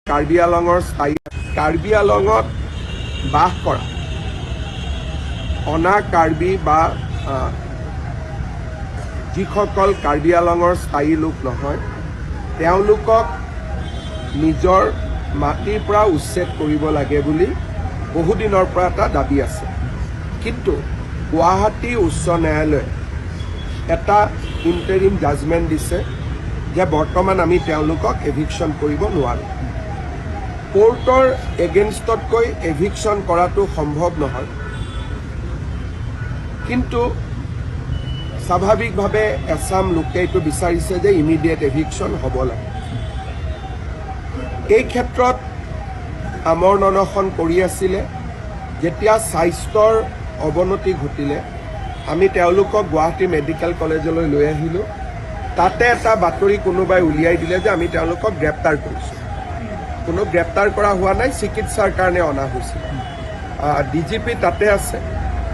কাৰ্বি আংলঙৰ স্থায়ী কাৰ্বি আংলঙত বাস কৰা অনা কাৰ্বি বা যিসকল কাৰ্বি আংলঙৰ স্থায়ী লোক নহয় তেওঁলোকক নিজৰ মাটিৰ পৰা উচ্ছেদ কৰিব লাগে বুলি বহুদিনৰ পৰা এটা দাবী আছে। কিন্তু গুৱাহাটী উচ্চ ন্যায়ালয়ে এটা ইণ্টাৰিম জাজমেণ্ট দিছে যে বৰ্তমান আমি তেওঁলোকক এভিকশ্যন কৰিব নোৱাৰোঁ। কোৰ্টৰ এগেইনষ্টতকৈ এভিকশ্যন কৰাটো সম্ভৱ নহয়, কিন্তু স্বাভাৱিকভাৱে এছাম লোকে এইটো বিচাৰিছে যে ইমিডিয়েট এভিকশ্যন হ'ব লাগে। এই ক্ষেত্ৰত আমৰণ অনশন কৰি আছিলে। যেতিয়া স্বাস্থ্যৰ অৱনতি ঘটিলে আমি তেওঁলোকক গুৱাহাটী মেডিকেল কলেজলৈ লৈ আহিলোঁ। তাতে এটা বাতৰি কোনোবাই উলিয়াই দিলে যে আমি তেওঁলোকক গ্ৰেপ্তাৰ কৰিছোঁ। কোনো গ্ৰেপ্তাৰ কৰা হোৱা নাই, চিকিৎসাৰ কাৰণে অনা হৈছিল। DGP তাতে আছে,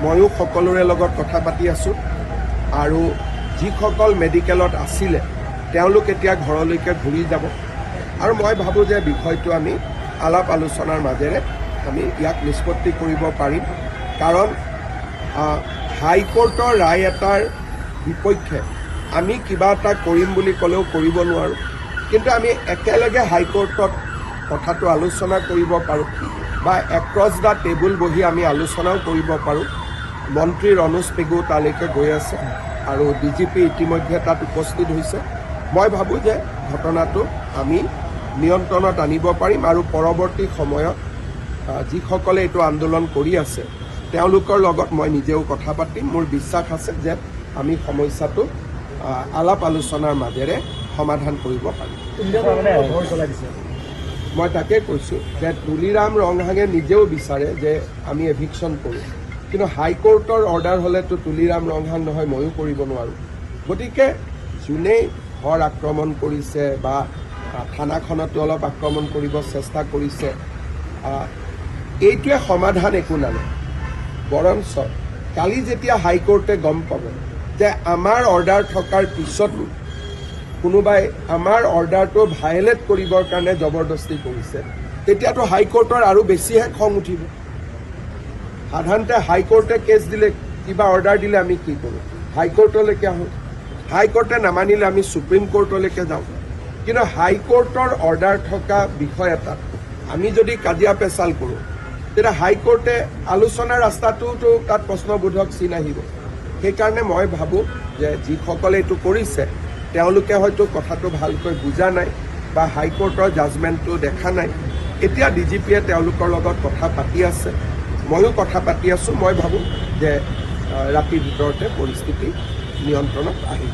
ময়ো সকলোৰে লগত কথা পাতি আছোঁ আৰু যিসকল মেডিকেলত আছিলে তেওঁলোক এতিয়া ঘৰলৈকে ঘূৰি যাব আৰু মই ভাবোঁ যে বিষয়টো আমি আলাপ আলোচনাৰ মাজেৰে আমি ইয়াক নিষ্পত্তি কৰিব পাৰিম। কাৰণ হাইকোৰ্টৰ ৰায় এটাৰ বিপক্ষে আমি কিবা এটা কৰিম বুলি ক'লেও কৰিব নোৱাৰোঁ, কিন্তু আমি একেলগে হাইকোৰ্টত কথাটো আলোচনা কৰিব পাৰোঁ বা এক্ৰছ দ্য টেবুল বহি আমি আলোচনাও কৰিব পাৰোঁ। মন্ত্ৰী ৰণোজ পেগু তালৈকে গৈ আছে আৰু DGP ইতিমধ্যে তাত উপস্থিত হৈছে। মই ভাবোঁ যে ঘটনাটো আমি নিয়ন্ত্ৰণত আনিব পাৰিম আৰু পৰৱৰ্তী সময়ত যিসকলে এইটো আন্দোলন কৰি আছে তেওঁলোকৰ লগত মই নিজেও কথা পাতিম। মোৰ বিশ্বাস আছে যে আমি সমস্যাটো আলাপ আলোচনাৰ মাজেৰে সমাধান কৰিব পাৰিম। মই তাকে কৈছোঁ যে তুলিৰাম ৰংহাঙে নিজেও বিচাৰে যে আমি এভিকশ্যন কৰোঁ, কিন্তু হাইকোৰ্টৰ অৰ্ডাৰ হ'লেতো তুলিৰাম ৰংহাং নহয়, ময়ো কৰিব নোৱাৰোঁ। গতিকে যোনেই ঘৰ আক্ৰমণ কৰিছে বা থানাখনতো অলপ আক্ৰমণ কৰিব চেষ্টা কৰিছে, এইটোৱে সমাধান একো নানে। বৰঞ্চ কালি যেতিয়া হাইকোৰ্টে গম পাব যে আমাৰ অৰ্ডাৰ থকাৰ পিছতো কোনোবাই আমাৰ অৰ্ডাৰটো ভায়লেট কৰিবৰ কাৰণে জবৰদস্তি কৰিছে, তেতিয়াতো হাইকোৰ্টৰ আৰু বেছিহে খং উঠিব। সাধাৰণতে হাইকোৰ্টে কেছ দিলে, কিবা অৰ্ডাৰ দিলে আমি কি কৰোঁ? হাইকোৰ্টলৈকে আহোঁ। হাইকোৰ্টে নামানিলে আমি সুপ্ৰিম কোৰ্টলৈকে যাওঁ। কিন্তু হাইকোৰ্টৰ অৰ্ডাৰ থকা বিষয় এটাত আমি যদি কাজিয়া পেচাল কৰোঁ তেতিয়া হাইকোৰ্টে আলোচনাৰ ৰাস্তাটোতো তাত প্ৰশ্নবোধক চিন আহিব। সেইকাৰণে মই ভাবোঁ যে যিসকলে এইটো কৰিছে তেওঁলোকে হয়তো কথাটো ভালকৈ বুজা নাই বা হাইকোৰ্টৰ জাজমেণ্টটো দেখা নাই। এতিয়া DGPয়ে তেওঁলোকৰ লগত কথা পাতি আছে, ময়ো কথা পাতি আছোঁ। মই ভাবোঁ যে ৰাতিৰ ভিতৰতে পৰিস্থিতি নিয়ন্ত্ৰণত আহিব।